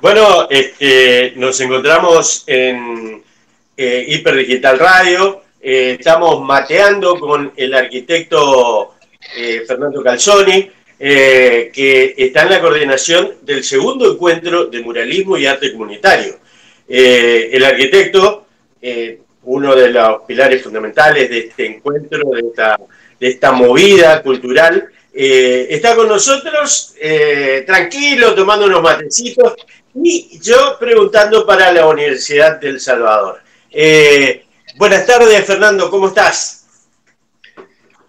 Bueno, nos encontramos en Hiperdigital Radio. Estamos mateando con el arquitecto Fernando Calzoni, que está en la coordinación del segundo encuentro de muralismo y arte comunitario. El arquitecto, uno de los pilares fundamentales de este encuentro, de esta movida cultural, está con nosotros, tranquilo, tomando unos matecitos, y yo preguntando para la Universidad del Salvador. Buenas tardes, Fernando, ¿cómo estás?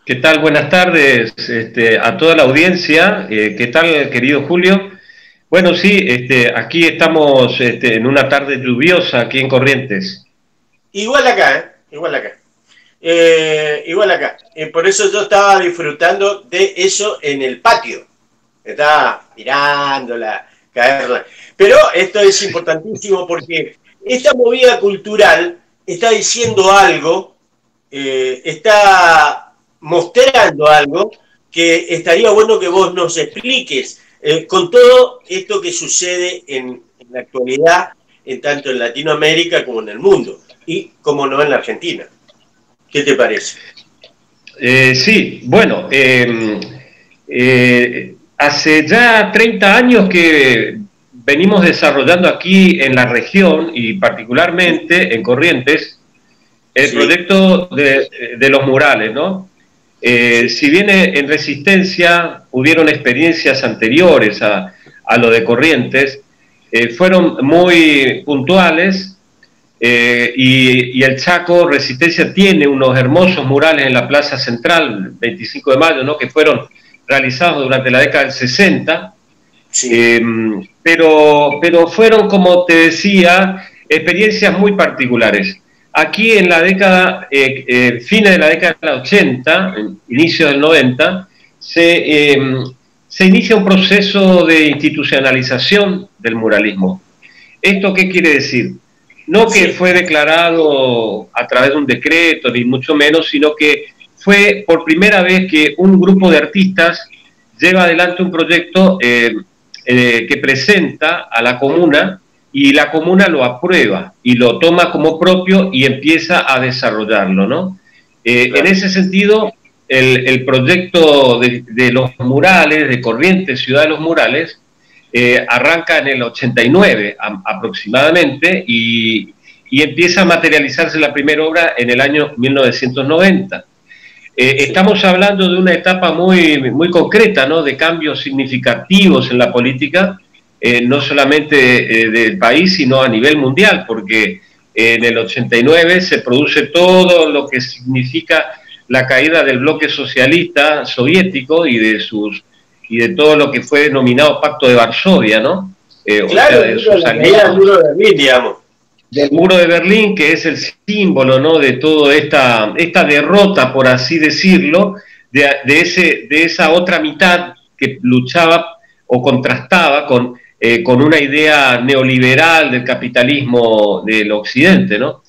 ¿Qué tal? Buenas tardes a toda la audiencia. ¿Qué tal, querido Julio? Bueno, sí, aquí estamos en una tarde lluviosa aquí en Corrientes. Igual acá, igual acá. Igual acá. Por eso yo estaba disfrutando de eso en el patio. Estaba mirándola, caerla. Pero esto es importantísimo porque esta movida cultural está diciendo algo, está mostrando algo que estaría bueno que vos nos expliques con todo esto que sucede en la actualidad, tanto en Latinoamérica como en el mundo, y como no en la Argentina. ¿Qué te parece? Sí, bueno, hace ya 30 años que venimos desarrollando aquí en la región y particularmente en Corrientes el proyecto de los murales, ¿no? Si bien en Resistencia hubieron experiencias anteriores a lo de Corrientes, fueron muy puntuales. Y el Chaco Resistencia tiene unos hermosos murales en la Plaza Central, 25 de mayo, ¿no? Que fueron realizados durante la década del 60, sí. Pero fueron, como te decía, experiencias muy particulares. Aquí en la década, fines de la década del 80, inicio del 90, se inicia un proceso de institucionalización del muralismo. ¿Esto qué quiere decir? No que fue declarado a través de un decreto, ni mucho menos, sino que fue por primera vez que un grupo de artistas lleva adelante un proyecto que presenta a la comuna y la comuna lo aprueba y lo toma como propio y empieza a desarrollarlo, ¿no? Claro. En ese sentido, el proyecto de los murales, de Corrientes, Ciudad de los Murales, arranca en el 89 aproximadamente y empieza a materializarse la primera obra en el año 1990. Estamos hablando de una etapa muy concreta, ¿no? De cambios significativos en la política, no solamente del país, sino a nivel mundial, porque en el 89 se produce todo lo que significa la caída del bloque socialista soviético y de todo lo que fue denominado Pacto de Varsovia, ¿no? Claro, o sea, del muro de Berlín, digamos. Del muro de Berlín, que es el símbolo, ¿no? De toda esta derrota, por así decirlo, de esa otra mitad que luchaba o contrastaba con una idea neoliberal del capitalismo del occidente, ¿no?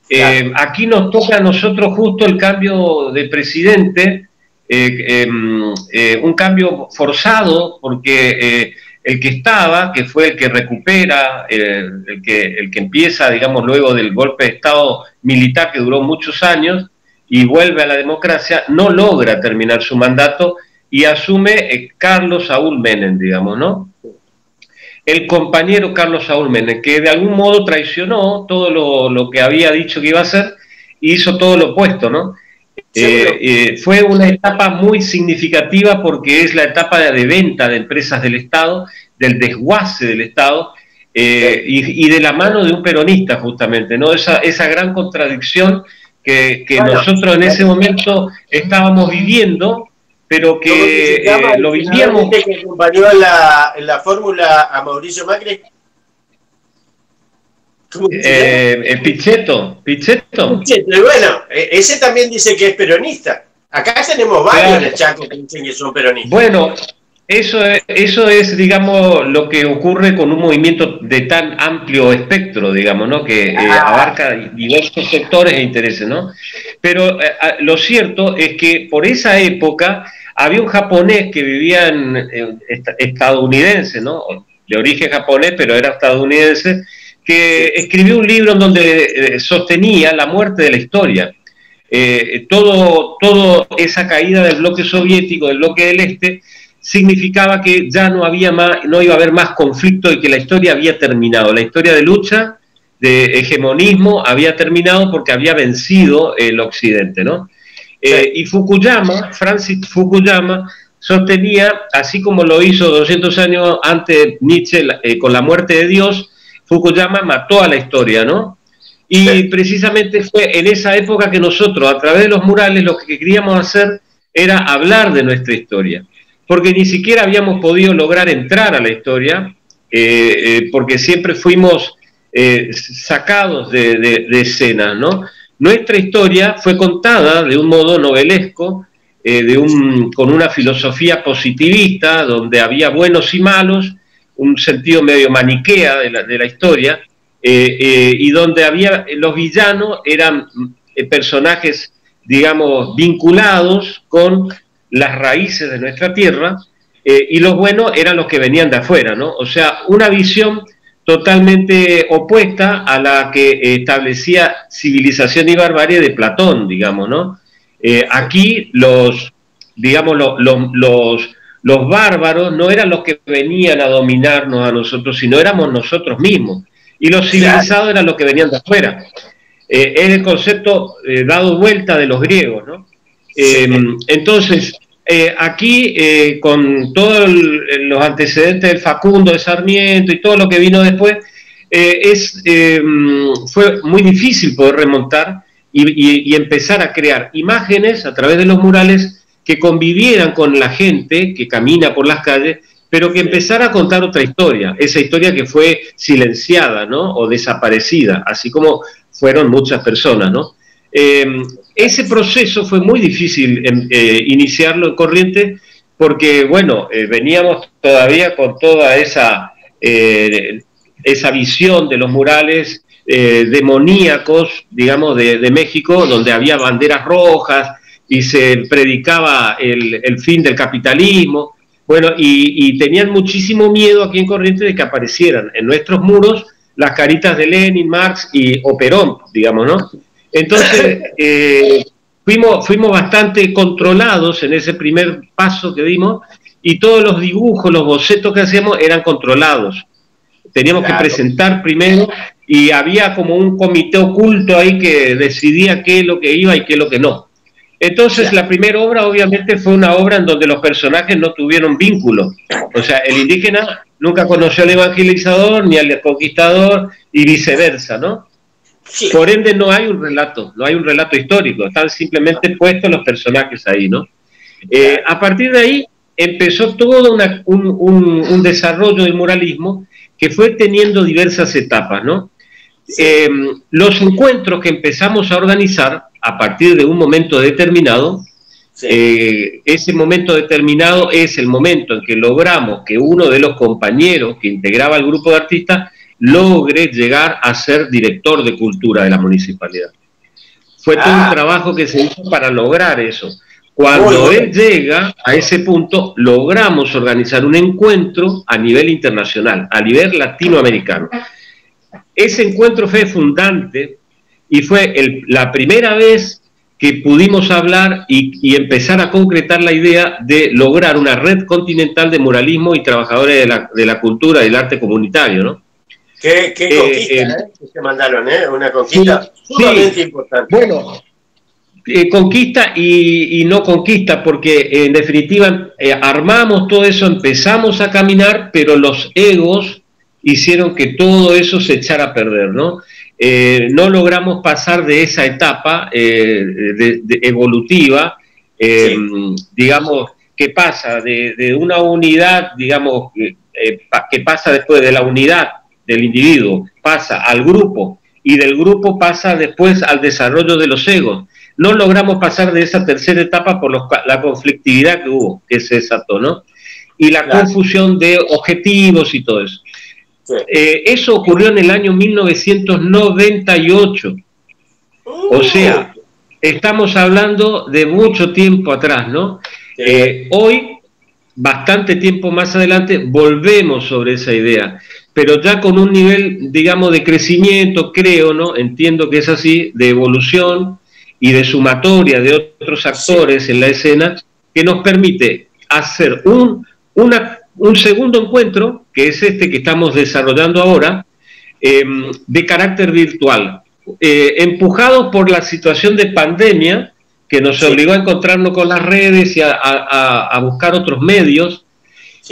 Claro. Aquí nos toca a nosotros justo el cambio de presidente, un cambio forzado porque el que estaba, que fue el que recupera, el que empieza, digamos, luego del golpe de Estado militar que duró muchos años y vuelve a la democracia, no logra terminar su mandato y asume Carlos Saúl Menem, digamos, ¿no? El compañero Carlos Saúl Menem, que de algún modo traicionó todo lo que había dicho que iba a hacer y hizo todo lo opuesto, ¿no? Fue una etapa muy significativa porque es la etapa de venta de empresas del Estado, del desguace del Estado y de la mano de un peronista justamente, ¿no? Esa gran contradicción que bueno, nosotros en ese momento estábamos viviendo, pero que lo vivíamos... que acompañó en la fórmula a Mauricio Macri. Pichetto. Bueno, ese también dice que es peronista. Acá tenemos varios en el Chaco que dicen que son peronistas. Bueno, eso es, digamos, lo que ocurre con un movimiento de tan amplio espectro, digamos, ¿no? Que abarca diversos sectores e intereses, ¿no? Pero lo cierto es que por esa época había un japonés que vivía estadounidense, ¿no? de origen japonés, pero era estadounidense, que escribió un libro en donde sostenía la muerte de la historia. Todo esa caída del bloque soviético, del bloque del Este, significaba que ya no iba a haber más conflicto y que la historia había terminado. La historia de lucha, de hegemonismo, había terminado porque había vencido el Occidente, ¿no? Y Francis Fukuyama, sostenía, así como lo hizo 200 años antes Nietzsche con la muerte de Dios, Fukuyama mató a la historia, ¿no? Y precisamente fue en esa época que nosotros, a través de los murales, lo que queríamos hacer era hablar de nuestra historia, porque ni siquiera habíamos podido lograr entrar a la historia, porque siempre fuimos sacados de escena, ¿no? Nuestra historia fue contada de un modo novelesco, con una filosofía positivista, donde había buenos y malos, un sentido medio maniquea de la historia, y donde los villanos eran personajes, digamos, vinculados con las raíces de nuestra tierra, y los buenos eran los que venían de afuera, ¿no? O sea, una visión totalmente opuesta a la que establecía Civilización y Barbarie de Platón, digamos, ¿no? Aquí los bárbaros no eran los que venían a dominarnos a nosotros, sino éramos nosotros mismos. Y los civilizados eran los que venían de afuera. Es el concepto dado vuelta de los griegos, ¿no? Entonces, aquí, con todos los antecedentes del Facundo, de Sarmiento y todo lo que vino después, fue muy difícil poder remontar y empezar a crear imágenes a través de los murales que convivieran con la gente que camina por las calles, pero que empezara a contar otra historia, esa historia que fue silenciada, ¿no? O desaparecida, así como fueron muchas personas, ¿no? Ese proceso fue muy difícil iniciarlo en Corrientes, porque, bueno, veníamos todavía con toda esa visión de los murales demoníacos, digamos, de México, donde había banderas rojas y se predicaba el fin del capitalismo. Bueno, y tenían muchísimo miedo aquí en Corrientes de que aparecieran en nuestros muros las caritas de Lenin, Marx o Perón, digamos, ¿no? Entonces, fuimos bastante controlados en ese primer paso que dimos, y todos los dibujos, los bocetos que hacíamos eran controlados. Teníamos que presentar primero, y había como un comité oculto ahí que decidía qué es lo que iba y qué es lo que no. Entonces, la primera obra obviamente fue una obra en donde los personajes no tuvieron vínculo. O sea, el indígena nunca conoció al evangelizador ni al conquistador, y viceversa, ¿no? Sí. Por ende no hay un relato histórico, están simplemente puestos los personajes ahí, ¿no? A partir de ahí empezó todo un desarrollo del muralismo que fue teniendo diversas etapas, ¿no? Sí. Los encuentros que empezamos a organizar a partir de un momento determinado, sí. Ese momento determinado es el momento en que logramos que uno de los compañeros que integraba el grupo de artistas logre llegar a ser director de cultura de la municipalidad. Fue todo un trabajo que se hizo para lograr eso. Cuando él llega a ese punto, logramos organizar un encuentro a nivel internacional, a nivel latinoamericano. Ese encuentro fue fundante y fue la primera vez que pudimos hablar y empezar a concretar la idea de lograr una red continental de muralismo y trabajadores de la cultura y el arte comunitario, ¿no? Qué conquista, que se mandaron, una conquista sumamente importante. Bueno, conquista y no conquista, porque en definitiva armamos todo eso, empezamos a caminar, pero los egos hicieron que todo eso se echara a perder, ¿no? No logramos pasar de esa etapa evolutiva, digamos, que pasa de una unidad, digamos, que pasa después de la unidad del individuo, pasa al grupo, y del grupo pasa después al desarrollo de los egos. No logramos pasar de esa tercera etapa por la conflictividad que hubo, que se desató, ¿no? Y la confusión de objetivos y todo eso. Sí. Eso ocurrió en el año 1998. O sea, estamos hablando de mucho tiempo atrás, ¿no? Sí. Hoy bastante tiempo más adelante volvemos sobre esa idea, pero ya con un nivel, digamos, de crecimiento, creo, ¿no? Entiendo que es así, de evolución y de sumatoria de otros actores en la escena, que nos permite hacer un segundo encuentro, que es este que estamos desarrollando ahora, de carácter virtual, empujados por la situación de pandemia, que nos obligó a encontrarnos con las redes y a buscar otros medios,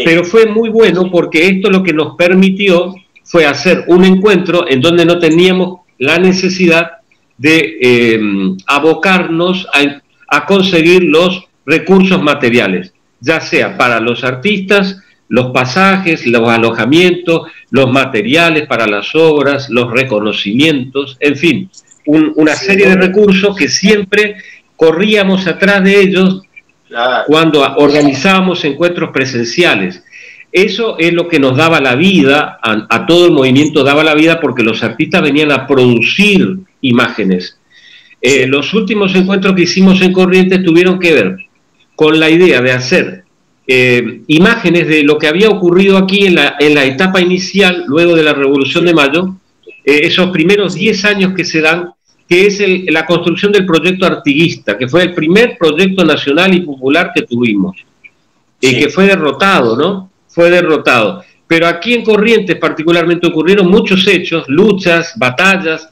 pero fue muy bueno porque esto lo que nos permitió fue hacer un encuentro en donde no teníamos la necesidad de abocarnos a conseguir los recursos materiales, ya sea para los artistas, los pasajes, los alojamientos, los materiales para las obras, los reconocimientos, en fin, una serie de recursos que siempre corríamos atrás de ellos cuando organizábamos encuentros presenciales. Eso es lo que nos daba la vida, a todo el movimiento daba la vida, porque los artistas venían a producir imágenes. Los últimos encuentros que hicimos en Corrientes tuvieron que ver con la idea de hacer imágenes de lo que había ocurrido aquí en la etapa inicial, luego de la Revolución de Mayo, esos primeros 10 años que se dan, que es la construcción del proyecto Artiguista, que fue el primer proyecto nacional y popular que tuvimos, que fue derrotado, ¿no? Fue derrotado. Pero aquí en Corrientes particularmente ocurrieron muchos hechos, luchas, batallas,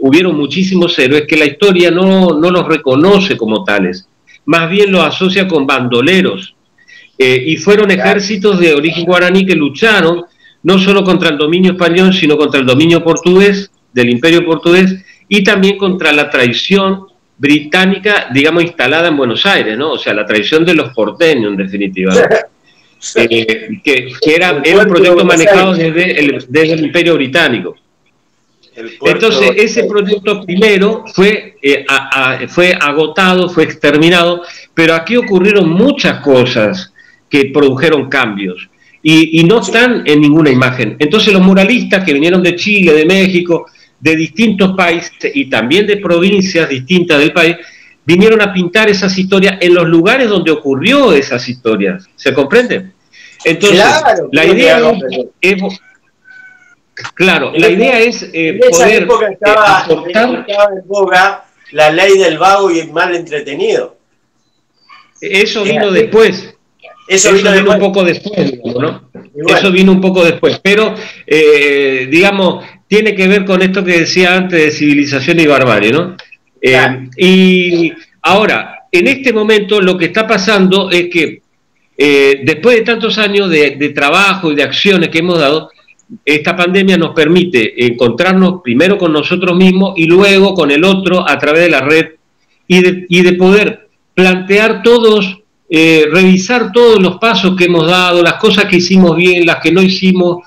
hubieron muchísimos héroes que la historia no los reconoce como tales, más bien los asocia con bandoleros, y fueron ejércitos de origen guaraní que lucharon no solo contra el dominio español, sino contra el dominio portugués, del imperio portugués, y también contra la traición británica, digamos, instalada en Buenos Aires, ¿no? O sea, la traición de los porteños, en definitiva, ¿no? que era un proyecto manejado desde el imperio británico. Entonces, ese proyecto primero fue agotado, fue exterminado, pero aquí ocurrieron muchas cosas que produjeron cambios, y no están en ninguna imagen. Entonces los muralistas que vinieron de Chile, de México, de distintos países y también de provincias distintas del país, vinieron a pintar esas historias en los lugares donde ocurrió esas historias. ¿Se comprende? Entonces, la idea es poder aportar. Estaba en boga la ley del vago y el mal entretenido. Eso vino después. Eso vino un poco después, ¿no? Eso vino un poco después, pero digamos, tiene que ver con esto que decía antes de civilización y barbarie, ¿no? Y ahora, en este momento lo que está pasando es que después de tantos años de trabajo y de acciones que hemos dado, esta pandemia nos permite encontrarnos primero con nosotros mismos y luego con el otro a través de la red, y de poder plantear todos, revisar todos los pasos que hemos dado, las cosas que hicimos bien, las que no hicimos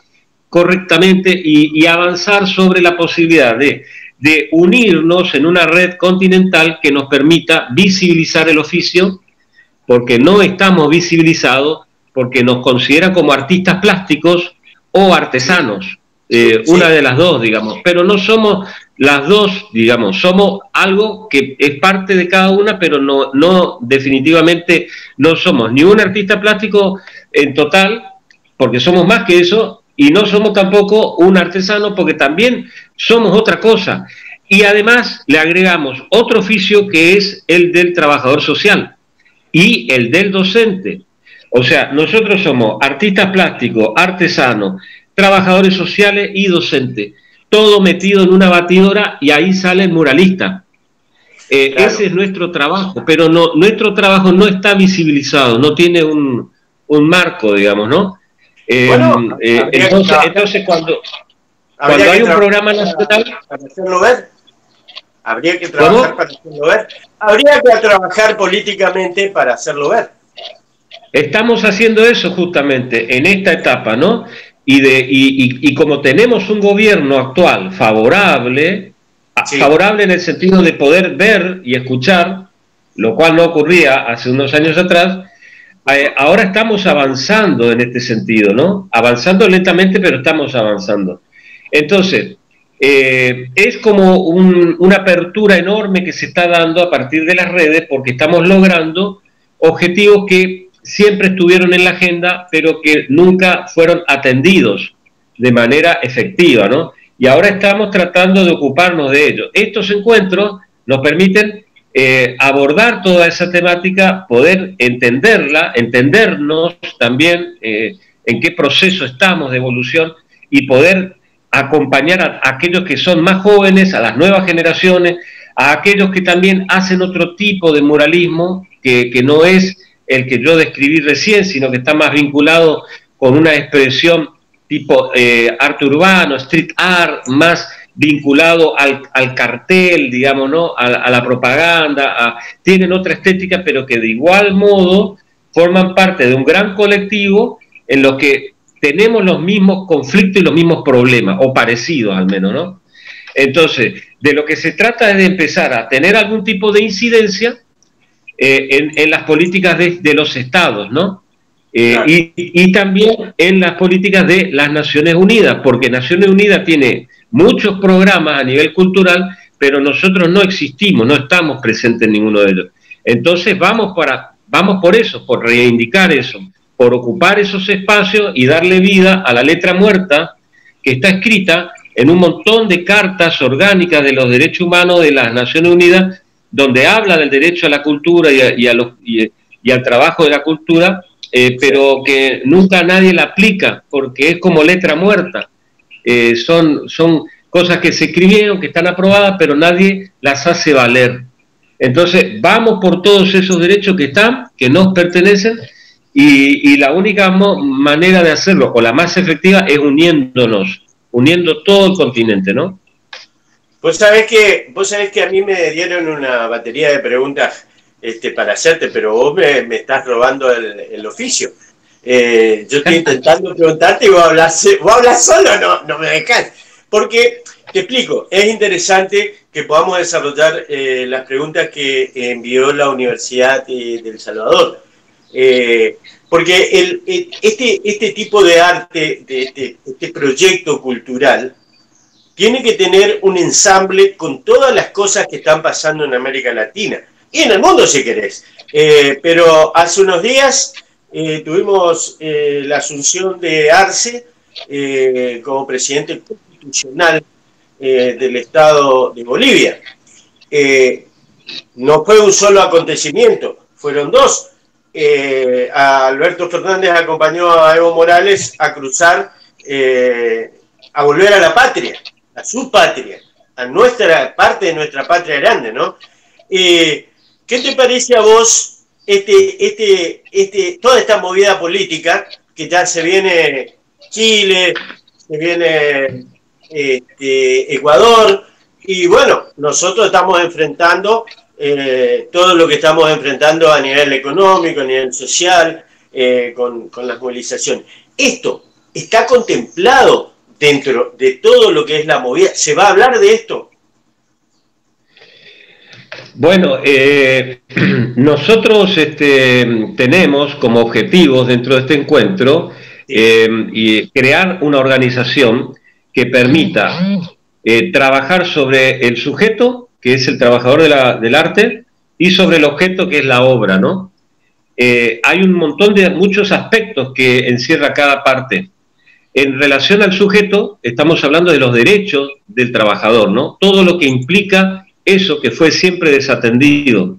correctamente, y avanzar sobre la posibilidad de unirnos en una red continental que nos permita visibilizar el oficio, porque no estamos visibilizados, porque nos consideran como artistas plásticos o artesanos, una de las dos, digamos, pero no somos las dos, digamos, somos algo que es parte de cada una, pero no definitivamente no somos ni un artista plástico en total, porque somos más que eso, y no somos tampoco un artesano, porque también somos otra cosa. Y además le agregamos otro oficio, que es el del trabajador social y el del docente. O sea, nosotros somos artistas plásticos, artesanos, trabajadores sociales y docentes, todo metido en una batidora, y ahí sale el muralista. Claro. Ese es nuestro trabajo, pero nuestro trabajo no está visibilizado, no tiene un marco, digamos, ¿no? Bueno, entonces cuando hay un programa nacional... Para hacerlo ver. Habría que trabajar para hacerlo ver. Habría que trabajar políticamente para hacerlo ver. Estamos haciendo eso justamente en esta etapa, ¿no? Y como tenemos un gobierno actual favorable, favorable en el sentido de poder ver y escuchar, lo cual no ocurría hace unos años atrás, ahora estamos avanzando en este sentido, ¿no? Avanzando lentamente, pero estamos avanzando. Entonces, es como una apertura enorme que se está dando a partir de las redes, porque estamos logrando objetivos que siempre estuvieron en la agenda, pero que nunca fueron atendidos de manera efectiva, ¿no? Y ahora estamos tratando de ocuparnos de ello. Estos encuentros nos permiten abordar toda esa temática, poder entenderla, entendernos también en qué proceso estamos de evolución y poder acompañar a aquellos que son más jóvenes, a las nuevas generaciones, a aquellos que también hacen otro tipo de muralismo, que no es el que yo describí recién, sino que está más vinculado con una expresión tipo arte urbano, street art, más vinculado al cartel, digamos, ¿no? A la propaganda, tienen otra estética, pero que de igual modo forman parte de un gran colectivo en los que tenemos los mismos conflictos y los mismos problemas, o parecidos al menos, ¿no? Entonces, de lo que se trata es de empezar a tener algún tipo de incidencia en las políticas de los estados, ¿no? Claro. Y también en las políticas de las Naciones Unidas, porque Naciones Unidas tiene muchos programas a nivel cultural, pero nosotros no existimos, no estamos presentes en ninguno de ellos. Entonces vamos por eso, por reivindicar eso, por ocupar esos espacios y darle vida a la letra muerta que está escrita en un montón de cartas orgánicas de los derechos humanos de las Naciones Unidas, donde habla del derecho a la cultura y al trabajo de la cultura, pero que nunca nadie la aplica, porque es como letra muerta. Son cosas que se escribieron, que están aprobadas, pero nadie las hace valer. Entonces, vamos por todos esos derechos que están, que nos pertenecen, y la única manera de hacerlo, o la más efectiva, es uniéndonos, uniendo todo el continente, ¿no? Vos sabés que a mí me dieron una batería de preguntas para hacerte, pero vos me estás robando el oficio. Yo estoy intentando preguntarte y vos hablas solo, no me dejás. Porque, te explico, es interesante que podamos desarrollar las preguntas que envió la Universidad de El Salvador. Porque este tipo de arte, este proyecto cultural, tiene que tener un ensamble con todas las cosas que están pasando en América Latina. Y en el mundo, si querés. Pero hace unos días tuvimos la asunción de Arce como presidente constitucional del Estado de Bolivia. No fue un solo acontecimiento, fueron dos. Alberto Fernández acompañó a Evo Morales a cruzar, a volver a la patria, a su patria, a nuestra parte de nuestra patria grande, ¿no? ¿Qué te parece a vos toda esta movida política que ya se viene Chile, se viene Ecuador, y bueno, nosotros estamos enfrentando todo lo que estamos enfrentando a nivel económico, a nivel social, con las movilizaciones? ¿Esto está contemplado dentro de todo lo que es la movida? ¿Se va a hablar de esto? Bueno, nosotros tenemos como objetivos dentro de este encuentro y crear una organización que permita trabajar sobre el sujeto, que es el trabajador del arte, y sobre el objeto, que es la obra, ¿no? Hay un montón de muchos aspectos que encierra cada parte. En relación al sujeto, estamos hablando de los derechos del trabajador, ¿no? Todo lo que implica eso que fue siempre desatendido.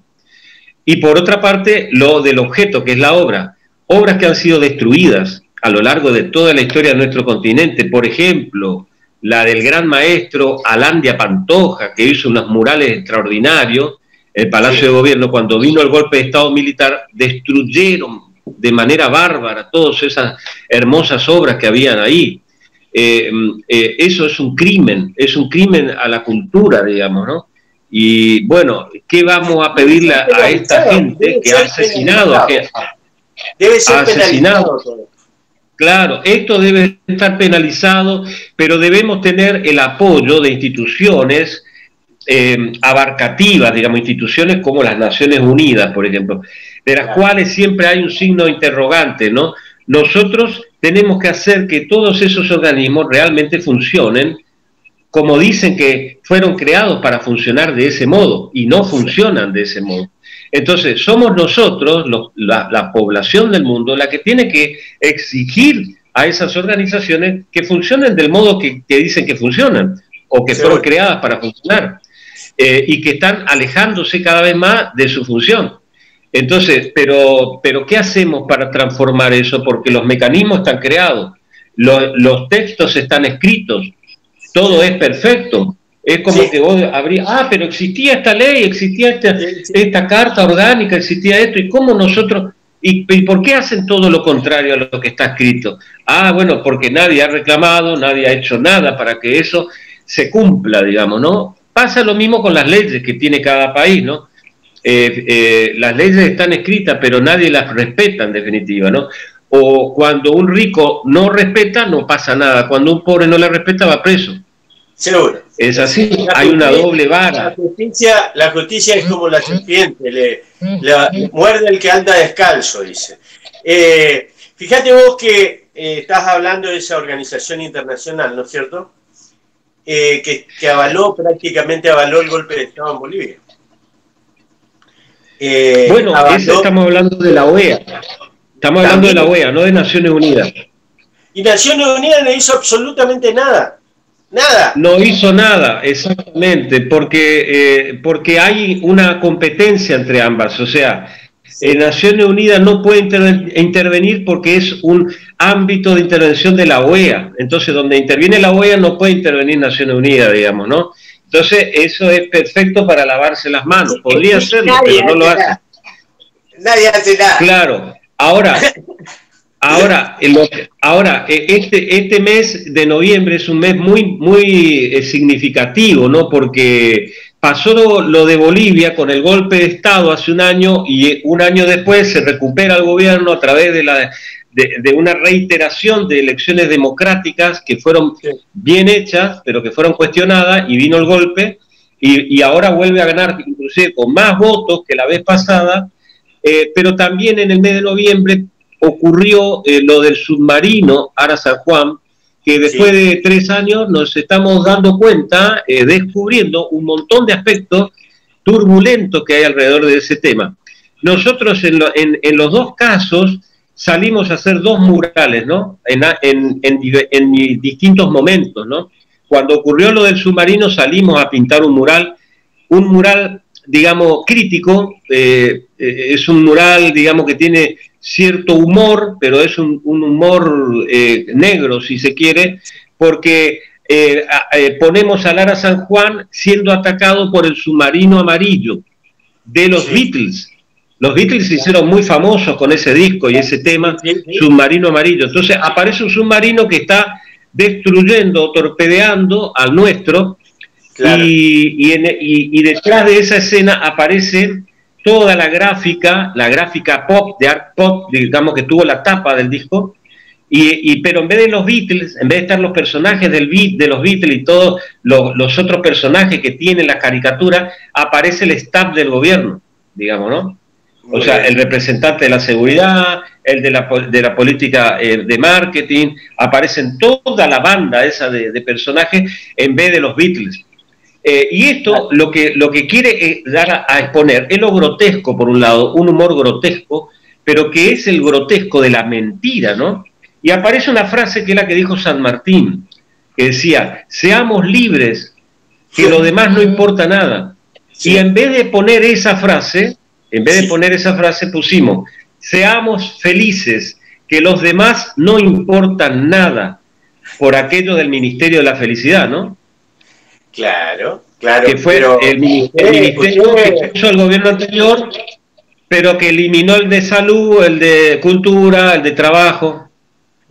Y por otra parte, lo del objeto, que es la obra. Obras que han sido destruidas a lo largo de toda la historia de nuestro continente. Por ejemplo, la del gran maestro Alandia Pantoja, que hizo unos murales extraordinarios. El Palacio de Gobierno, cuando vino el golpe de Estado militar, destruyeron de manera bárbara todas esas hermosas obras que habían ahí. Eso es un crimen a la cultura, digamos, ¿no? Y bueno, ¿qué vamos a pedirle a esta gente que ha asesinado? Debe ser penalizado. Claro, esto debe estar penalizado, pero debemos tener el apoyo de instituciones abarcativas, digamos, instituciones como las Naciones Unidas, por ejemplo, de las cuales siempre hay un signo interrogante, ¿no? Nosotros tenemos que hacer que todos esos organismos realmente funcionen como dicen que fueron creados para funcionar de ese modo, y no funcionan de ese modo. Entonces, somos nosotros, la población del mundo, la que tiene que exigir a esas organizaciones que funcionen del modo que dicen que funcionan, o que fueron creadas para funcionar, y que están alejándose cada vez más de su función. Entonces, pero ¿qué hacemos para transformar eso? Porque los mecanismos están creados, los textos están escritos, todo es perfecto. Es como que vos abrías, pero existía esta ley, existía esta carta orgánica, existía esto, y cómo nosotros, y por qué hacen todo lo contrario a lo que está escrito. Bueno, porque nadie ha reclamado, nadie ha hecho nada para que eso se cumpla, digamos, ¿no? Pasa lo mismo con las leyes que tiene cada país, ¿no? Las leyes están escritas, pero nadie las respeta en definitiva, ¿no? O cuando un rico no respeta, no pasa nada. Cuando un pobre no la respeta, va preso. Seguro. Es así, hay una doble vara. La justicia es como la serpiente, le muerde el que anda descalzo, dice. Fíjate vos que estás hablando de esa organización internacional, ¿no es cierto? Que prácticamente avaló el golpe de Estado en Bolivia. Bueno, estamos hablando de la OEA. Estamos hablando de la OEA, no de Naciones Unidas. Y Naciones Unidas no hizo absolutamente nada. Nada. No hizo nada, exactamente, porque hay una competencia entre ambas. O sea, Naciones Unidas no puede intervenir porque es un ámbito de intervención de la OEA. Entonces, donde interviene la OEA no puede intervenir Naciones Unidas, digamos, ¿no? Entonces, eso es perfecto para lavarse las manos. Podría hacerlo, pero no lo hace. Nadie hace nada. Claro. Ahora, este mes de noviembre es un mes muy significativo, ¿no? Porque pasó lo de Bolivia con el golpe de Estado hace un año, y un año después se recupera el gobierno a través de una reiteración de elecciones democráticas que fueron bien hechas, pero que fueron cuestionadas, y vino el golpe, y ahora vuelve a ganar, inclusive con más votos que la vez pasada, pero también en el mes de noviembre ocurrió lo del submarino Ara San Juan, que después de 3 años nos estamos dando cuenta, descubriendo un montón de aspectos turbulentos que hay alrededor de ese tema. Nosotros en los dos casos salimos a hacer 2 murales, ¿no? En distintos momentos, ¿no? Cuando ocurrió lo del submarino salimos a pintar un mural, digamos, crítico, es un mural, digamos, que tiene cierto humor, pero es un humor negro, si se quiere, porque ponemos a Lara San Juan siendo atacado por el submarino amarillo de los Beatles. Los Beatles se hicieron muy famosos con ese disco y ese tema, Submarino Amarillo. Entonces aparece un submarino que está destruyendo, torpedeando al nuestro, y detrás de esa escena aparece toda la gráfica pop, de art pop, digamos, que tuvo la tapa del disco, pero en vez de los Beatles, en vez de estar los personajes de los Beatles y todos los otros personajes que tienen la caricatura, aparece el staff del gobierno, digamos, ¿no? O sea, el representante de la seguridad, el de la política de marketing, aparecen toda la banda esa de personajes en vez de los Beatles. Y esto lo que quiere dar a exponer es lo grotesco, por un lado, un humor grotesco, pero que es el grotesco de la mentira, ¿no? Y aparece una frase que es la que dijo San Martín, que decía: seamos libres, que lo demás no importa nada. Y en vez de poner esa frase, pusimos: seamos felices, que los demás no importan nada, por aquello del Ministerio de la Felicidad, ¿no? Claro. Que fue el ministerio que puso el gobierno anterior, pero que eliminó el de salud, el de cultura, el de trabajo.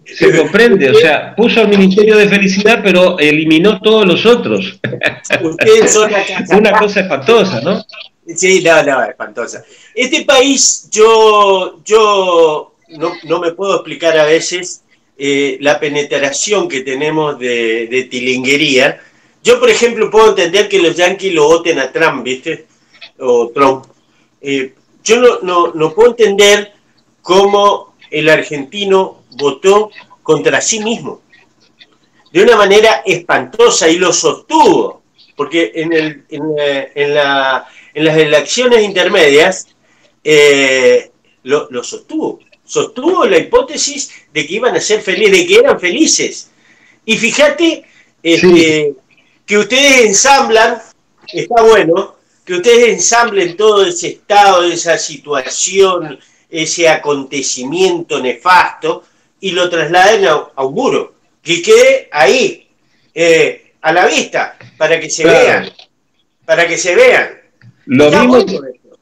¿Se comprende? O sea, puso el Ministerio de Felicidad, pero eliminó todos los otros. Ustedes son una cosa espantosa, ¿no? Sí, no, espantosa. Este país, yo no me puedo explicar a veces la penetración que tenemos de tilinguería. Yo, por ejemplo, puedo entender que los yanquis lo voten a Trump, ¿viste? O Trump. Yo no puedo entender cómo el argentino votó contra sí mismo. de una manera espantosa y lo sostuvo, porque en las elecciones intermedias lo sostuvo la hipótesis de que iban a ser felices, de que eran felices. Y fíjate que ustedes ensamblan, está bueno, que ustedes ensamblen todo ese estado, esa situación, ese acontecimiento nefasto, y lo trasladen a un muro, que quede ahí, a la vista, para que se vean,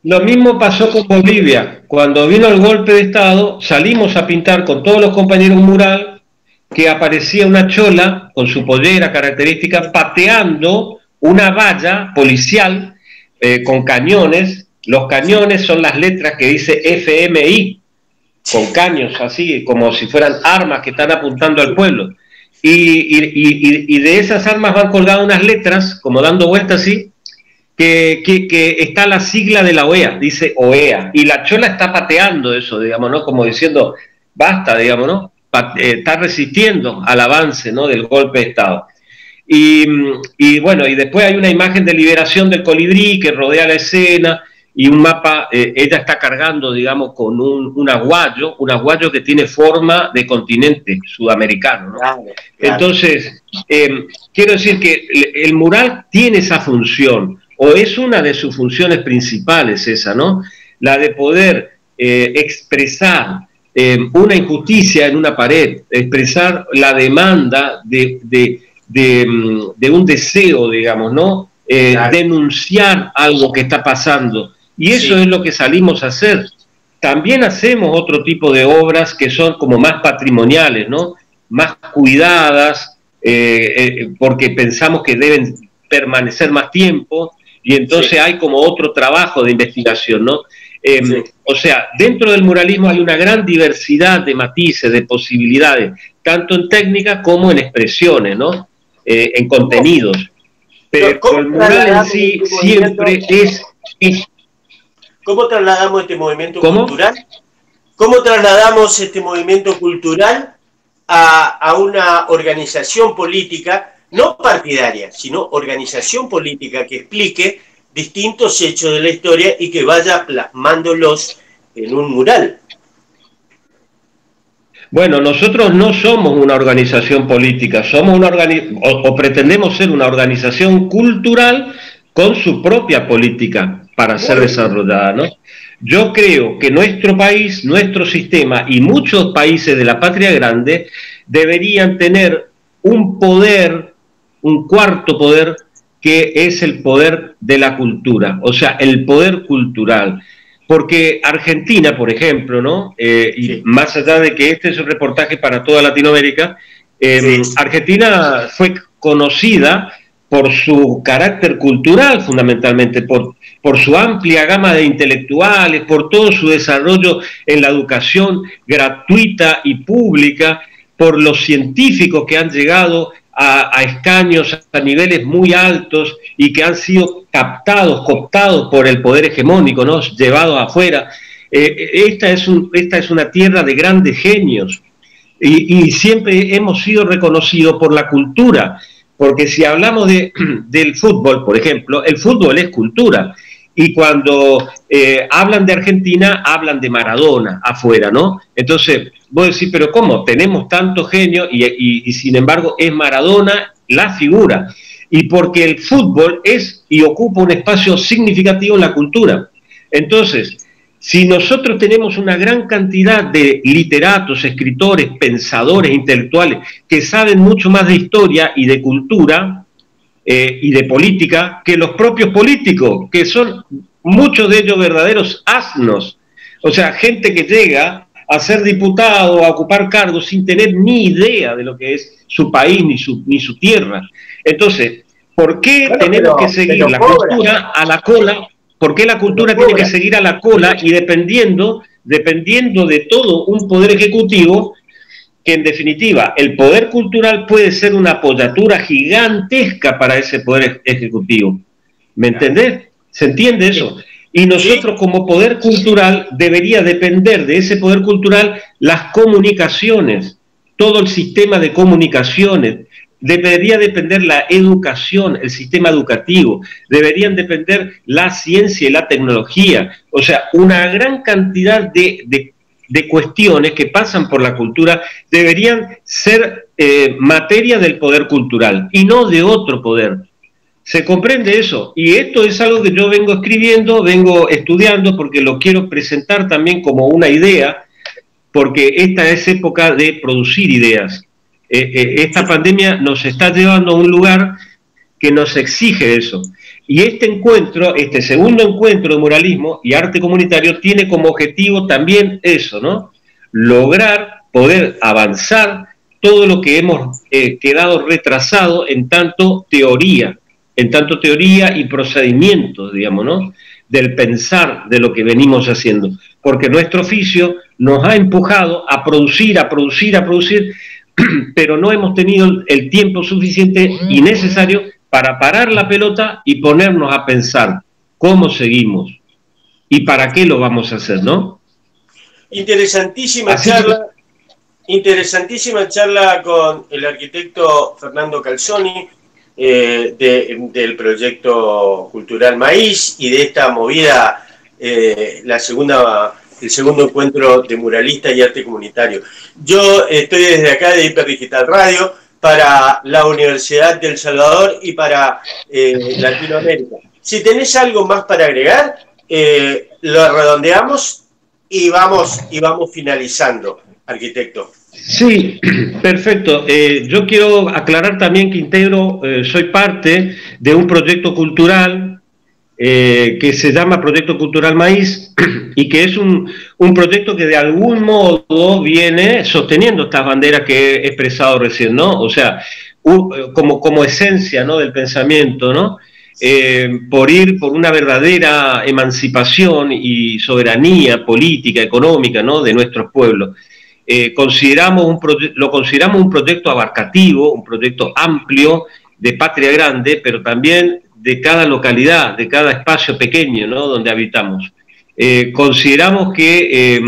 Lo mismo pasó con Bolivia. Cuando vino el golpe de Estado, salimos a pintar con todos los compañeros un mural que aparecía una chola con su pollera característica pateando una valla policial con cañones. Los cañones son las letras que dice FMI, con caños así, como si fueran armas que están apuntando al pueblo. Y de esas armas van colgadas unas letras, como dando vueltas así, que está la sigla de la OEA, dice OEA, y la chola está pateando eso, digamos, ¿no? Como diciendo, basta, digamos, ¿no? Está resistiendo al avance, ¿no? Del golpe de Estado. Y bueno, y después hay una imagen de liberación del colibrí que rodea la escena, y un mapa, ella está cargando, digamos, con un aguayo que tiene forma de continente sudamericano, ¿no? Claro. Entonces, quiero decir que el mural tiene esa función, o es una de sus funciones principales esa, ¿no? La de poder expresar una injusticia en una pared, expresar la demanda de un deseo, digamos, ¿no? Claro. Denunciar algo que está pasando. Y eso es lo que salimos a hacer. También hacemos otro tipo de obras que son como más patrimoniales, ¿no? Más cuidadas, porque pensamos que deben permanecer más tiempo, y entonces hay como otro trabajo de investigación, ¿no? O sea, dentro del muralismo hay una gran diversidad de matices, de posibilidades, tanto en técnicas como en expresiones, ¿no? En contenidos. Pero el mural en sí siempre es... ¿Cómo trasladamos este movimiento cultural? ¿Cómo trasladamos este movimiento cultural a una organización política, no partidaria, sino organización política que explique distintos hechos de la historia y que vaya plasmándolos en un mural? Bueno, nosotros no somos una organización política, somos o pretendemos ser una organización cultural con su propia política para ser desarrollada, ¿no? Yo creo que nuestro país, nuestro sistema y muchos países de la patria grande deberían tener un poder, un cuarto poder, que es el poder de la cultura, o sea, el poder cultural. Porque Argentina, por ejemplo, ¿no? Y más allá de que este es un reportaje para toda Latinoamérica, Argentina fue conocida por su carácter cultural, fundamentalmente, por su amplia gama de intelectuales, por todo su desarrollo en la educación gratuita y pública, por los científicos que han llegado a escaños, a niveles muy altos y que han sido cooptados por el poder hegemónico, ¿no? Llevados afuera. Esta es una tierra de grandes genios y siempre hemos sido reconocidos por la cultura. Porque si hablamos del fútbol, por ejemplo, el fútbol es cultura. Y cuando hablan de Argentina, hablan de Maradona afuera, ¿no? Entonces, vos decís, pero ¿cómo? Tenemos tanto genio y sin embargo es Maradona la figura. Y porque el fútbol es y ocupa un espacio significativo en la cultura. Entonces, si nosotros tenemos una gran cantidad de literatos, escritores, pensadores, intelectuales, que saben mucho más de historia y de cultura y de política que los propios políticos, que son muchos de ellos verdaderos asnos, o sea, gente que llega a ser diputado, a ocupar cargos sin tener ni idea de lo que es su país ni su tierra. Entonces, ¿por qué tenemos que seguir la cultura a la cola? ¿Por qué la cultura tiene que seguir a la cola y dependiendo de todo un poder ejecutivo que en definitiva el poder cultural puede ser una apoyatura gigantesca para ese poder ejecutivo? ¿Me entendés? ¿Se entiende eso? Y nosotros como poder cultural debería depender de ese poder cultural las comunicaciones, todo el sistema de comunicaciones, debería depender la educación, el sistema educativo, deberían depender la ciencia y la tecnología, o sea, una gran cantidad de cuestiones que pasan por la cultura deberían ser materia del poder cultural y no de otro poder. ¿Se comprende eso? Y esto es algo que yo vengo escribiendo, vengo estudiando, porque lo quiero presentar también como una idea, porque esta es época de producir ideas. Esta pandemia nos está llevando a un lugar que nos exige eso. Y este encuentro, este segundo encuentro de muralismo y arte comunitario tiene como objetivo también eso, ¿no? Lograr poder avanzar todo lo que hemos quedado retrasado en tanto teoría y procedimientos, digamos, ¿no? Del pensar de lo que venimos haciendo. Porque nuestro oficio nos ha empujado a producir, pero no hemos tenido el tiempo suficiente y necesario para parar la pelota y ponernos a pensar cómo seguimos y para qué lo vamos a hacer, ¿no? Interesantísima charla con el arquitecto Fernando Calzoni, del proyecto cultural Maíz y de esta movida, el segundo encuentro de muralistas y arte comunitario. Yo estoy desde acá de Hiperdigital Radio para la Universidad del Salvador y para Latinoamérica. Si tenés algo más para agregar, lo redondeamos y vamos finalizando, arquitecto. Sí, perfecto. Yo quiero aclarar también que soy parte de un proyecto cultural que se llama Proyecto Cultural Maíz y que es un proyecto que de algún modo viene sosteniendo estas banderas que he expresado recién, ¿no? O sea, como esencia, ¿no?, del pensamiento, ¿no? Por ir por una verdadera emancipación y soberanía política, económica, ¿no?, de nuestros pueblos. Lo consideramos un proyecto abarcativo, un proyecto amplio de patria grande, pero también de cada localidad, de cada espacio pequeño, ¿no?, donde habitamos. Consideramos que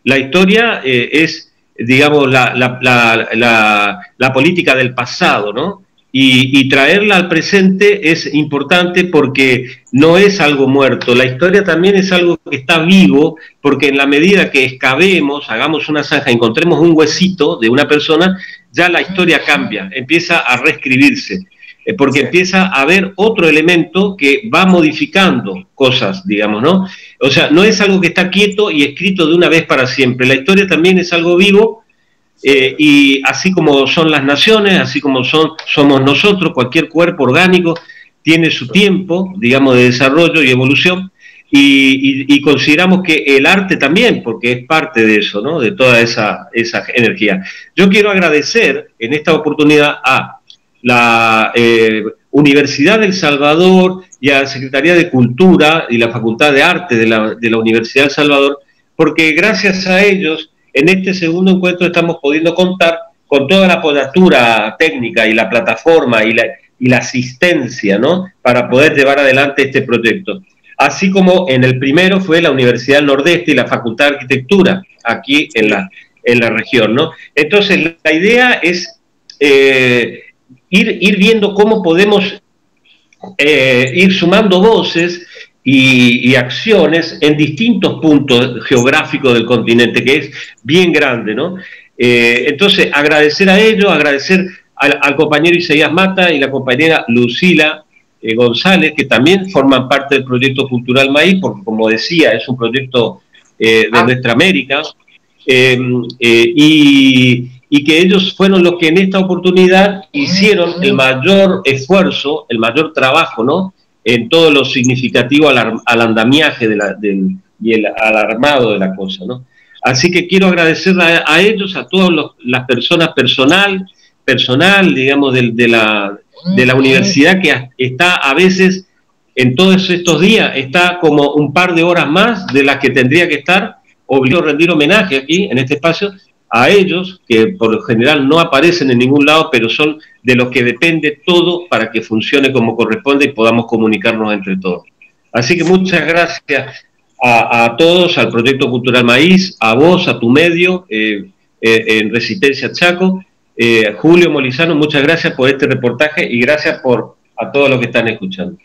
la historia es, digamos, la política del pasado, ¿no? Y traerla al presente es importante porque no es algo muerto. La historia también es algo que está vivo, porque en la medida que excavemos, hagamos una zanja, encontremos un huesito de una persona, ya la historia cambia, empieza a reescribirse, porque empieza a haber otro elemento que va modificando cosas, digamos, ¿no? O sea, no es algo que está quieto y escrito de una vez para siempre. La historia también es algo vivo. Y así como son las naciones, así como somos nosotros, cualquier cuerpo orgánico tiene su tiempo, digamos, de desarrollo y evolución, y consideramos que el arte también, porque es parte de eso, ¿no?, de toda esa energía. Yo quiero agradecer en esta oportunidad a la Universidad del Salvador y a la Secretaría de Cultura y la Facultad de Arte de la Universidad del Salvador, porque gracias a ellos en este segundo encuentro estamos pudiendo contar con toda la apoyatura técnica y la plataforma y la asistencia, ¿no?, para poder llevar adelante este proyecto. Así como en el primero fue la Universidad del Nordeste y la Facultad de Arquitectura, aquí en la región, ¿no? Entonces, la idea es ir viendo cómo podemos ir sumando voces y acciones en distintos puntos geográficos del continente, que es bien grande, ¿no? Entonces, agradecer a ellos, agradecer al compañero Isaías Mata y la compañera Lucila González, que también forman parte del proyecto Cultural Maíz, porque, como decía, es un proyecto de nuestra América, y que ellos fueron los que en esta oportunidad hicieron el mayor esfuerzo, el mayor trabajo, ¿no?, en todo lo significativo al andamiaje al armado de la cosa, ¿no? Así que quiero agradecerle a ellos, a todas las personas personal, digamos, de la universidad, que está a veces, en todos estos días, está como un par de horas más de las que tendría que estar, obligado a rendir homenaje aquí, en este espacio, a ellos, que por lo general no aparecen en ningún lado, pero son de los que depende todo para que funcione como corresponde y podamos comunicarnos entre todos. Así que muchas gracias a todos, al Proyecto Cultural Maíz, a vos, a tu medio, en Resistencia Chaco, Julio Molizano, muchas gracias por este reportaje y gracias a todos los que están escuchando.